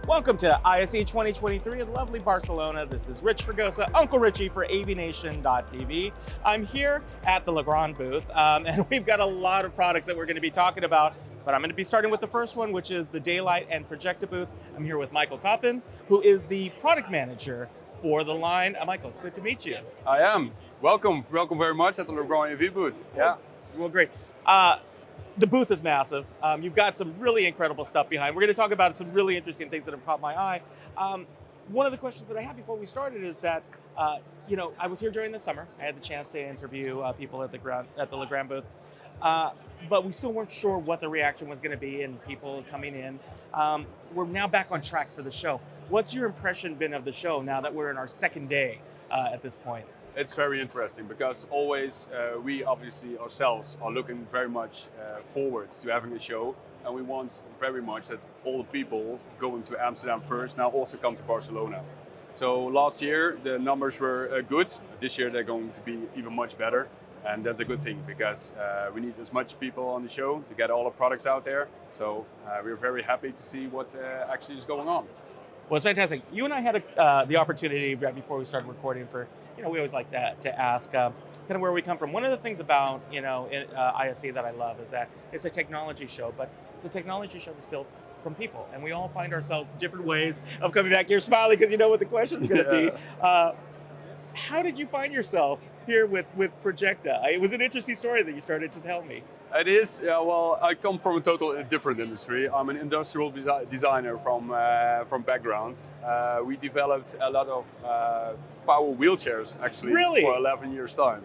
Welcome to ISE 2023 in lovely Barcelona. This is Rich Fregosa, Uncle Richie for AVNation.tv. I'm here at the Legrand booth, and we've got a lot of products that we're going to be talking about, but I'm going to be starting with the first one, which is the Da-Lite and projector booth. I'm here with Michael Coppin, who is the product manager for the line. Michael, it's good to meet you. I am. Welcome very much at the Legrand AV booth. Yeah. Well, great. The booth is massive. You've got some really incredible stuff behind. We're going to talk about some really interesting things that have caught my eye. One of the questions that I had before we started is that, I was here during the summer. I had the chance to interview people at the Legrand booth, but we still weren't sure what the reaction was going to be and people coming in. We're now back on track for the show. What's your impression been of the show now that we're in our second day at this point? It's very interesting because always we obviously ourselves are looking very much forward to having a show, and we want very much that all the people going to Amsterdam first now also come to Barcelona. So last year the numbers were good. This year they're going to be even much better, and that's a good thing because we need as much people on the show to get all the products out there. So we're very happy to see what actually is going on. Well, it's fantastic. You and I had the opportunity right before we started recording for, we always like to ask kind of where we come from. One of the things about, ISE that I love is that it's a technology show, but it's a technology show that's built from people. And we all find ourselves different ways of coming back here smiling because you know what the question's going to be. How did you find yourself here with Projecta? It was an interesting story that you started to tell me. It is. Well, I come from a totally different industry. I'm an industrial designer from background. We developed a lot of power wheelchairs actually for 11 years time.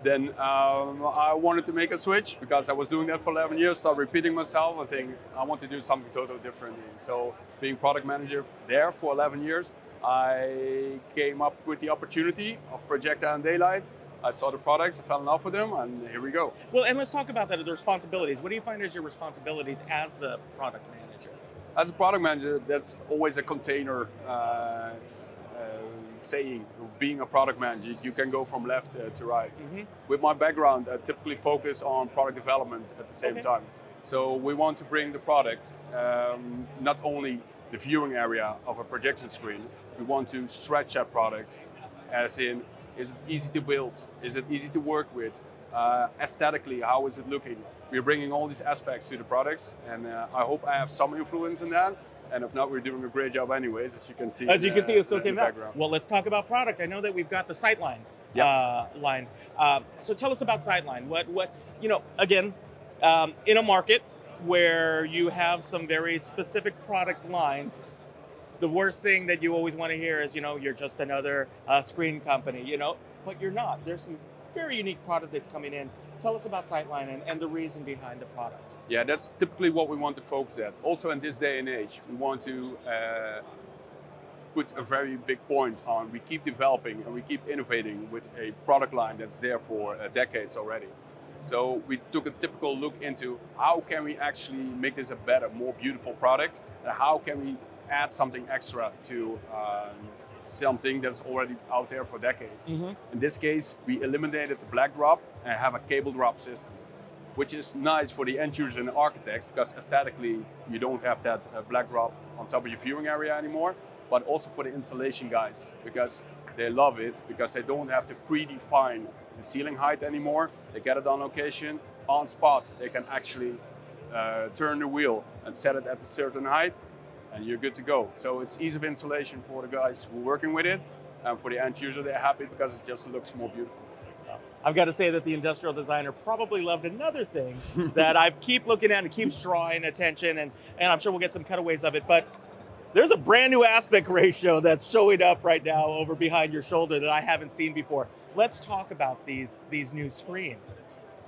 Then I wanted to make a switch because I was doing that for 11 years, started repeating myself. I think I want to do something totally different. So being product manager there for 11 years, I came up with the opportunity of Projecta and Da-Lite. I saw the products, I fell in love with them, and here we go. Well, and let's talk about that, the responsibilities. What do you find as your responsibilities as the product manager? As a product manager, that's always a container saying. Being a product manager, you can go from left to right. Mm-hmm. With my background, I typically focus on product development at the same time. So we want to bring the product, not only the viewing area of a projection screen, we want to stretch that product, as in, is it easy to build? Is it easy to work with? Aesthetically, how is it looking? We're bringing all these aspects to the products, and I hope I have some influence in that. And if not, we're doing a great job anyways, as you can see. As you can see, it still came out. Well, let's talk about product. I know that we've got the Sightline line. So tell us about Sightline. What again, in a market where you have some very specific product lines, the worst thing that you always want to hear is, you're just another screen company, but you're not. There's some very unique product that's coming in. Tell us about Sightline and the reason behind the product. Yeah, that's typically what we want to focus at. Also in this day and age, we want to put a very big point on, we keep developing and we keep innovating with a product line that's there for decades already. So we took a typical look into how can we actually make this a better, more beautiful product, and how can we add something extra to something that's already out there for decades. Mm-hmm. In this case, we eliminated the black drop and have a cable drop system, which is nice for the end users and the architects because aesthetically you don't have that black drop on top of your viewing area anymore, but also for the installation guys because they love it because they don't have to predefine the ceiling height anymore. They get it on location, on spot. They can actually turn the wheel and set it at a certain height, and you're good to go. So it's ease of installation for the guys who are working with it, and for the end user, they're happy because it just looks more beautiful. I've got to say that the industrial designer probably loved another thing that I keep looking at and keeps drawing attention, and I'm sure we'll get some cutaways of it, but there's a brand new aspect ratio that's showing up right now over behind your shoulder that I haven't seen before. Let's talk about these new screens.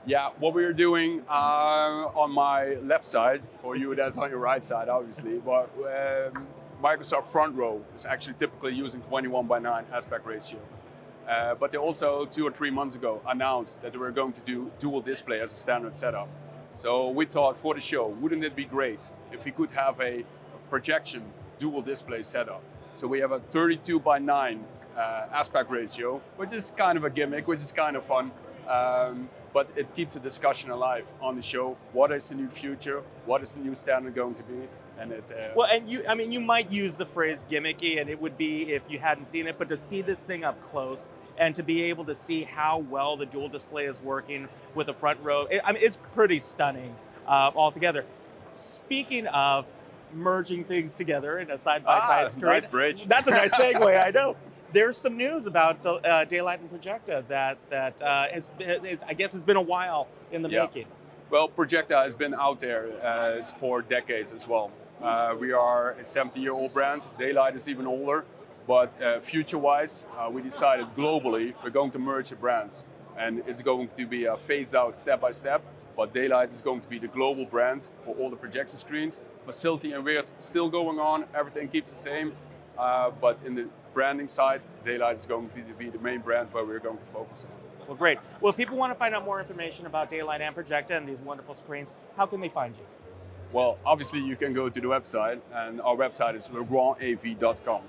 Yeah, what we are doing on my left side, for you that's on your right side obviously, but Microsoft Front Row is actually typically using 21:9 aspect ratio. But they also 2 or 3 months ago announced that they were going to do dual display as a standard setup. So we thought for the show, wouldn't it be great if we could have a projection dual display setup? So we have a 32:9 aspect ratio, which is kind of a gimmick, which is kind of fun. but it keeps the discussion alive on the show. What is the new future? What is the new standard going to be? And it. Well, and you might use the phrase gimmicky, and it would be if you hadn't seen it, but to see this thing up close and to be able to see how well the dual display is working with the front row, it's pretty stunning altogether. Speaking of merging things together in a side-by-side screen. Nice bridge. That's a nice segue, I know. There's some news about Da-Lite and Projector that I guess has been a while in the making. Well, Projector has been out there for decades as well. We are a 70-year-old brand. Da-Lite is even older. But future-wise, we decided globally we're going to merge the brands. And it's going to be phased out step by step. But Da-Lite is going to be the global brand for all the projection screens. Facility and weird still going on. Everything keeps the same. But in the branding side, Da-Lite is going to be the main brand where we're going to focus on. Well, great. Well, if people want to find out more information about Da-Lite and Projector and these wonderful screens, how can they find you? Well, obviously you can go to the website, and our website is legrandav.com.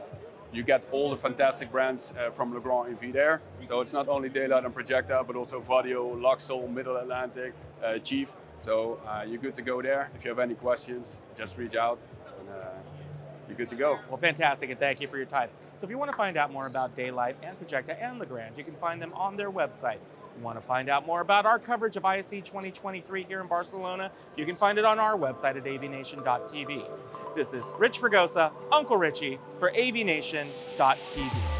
You get all the fantastic brands from Legrand AV there. So it's not only Da-Lite and Projector, but also Vadio, Luxol, Middle Atlantic, Chief. So you're good to go there. If you have any questions, just reach out. You're good to go. Well, fantastic, and thank you for your time. So if you want to find out more about Da-Lite and Projector and Legrand, you can find them on their website. If you want to find out more about our coverage of ISE 2023 here in Barcelona, you can find it on our website at avnation.tv. This is Rich Fregosa, Uncle Richie, for avnation.tv.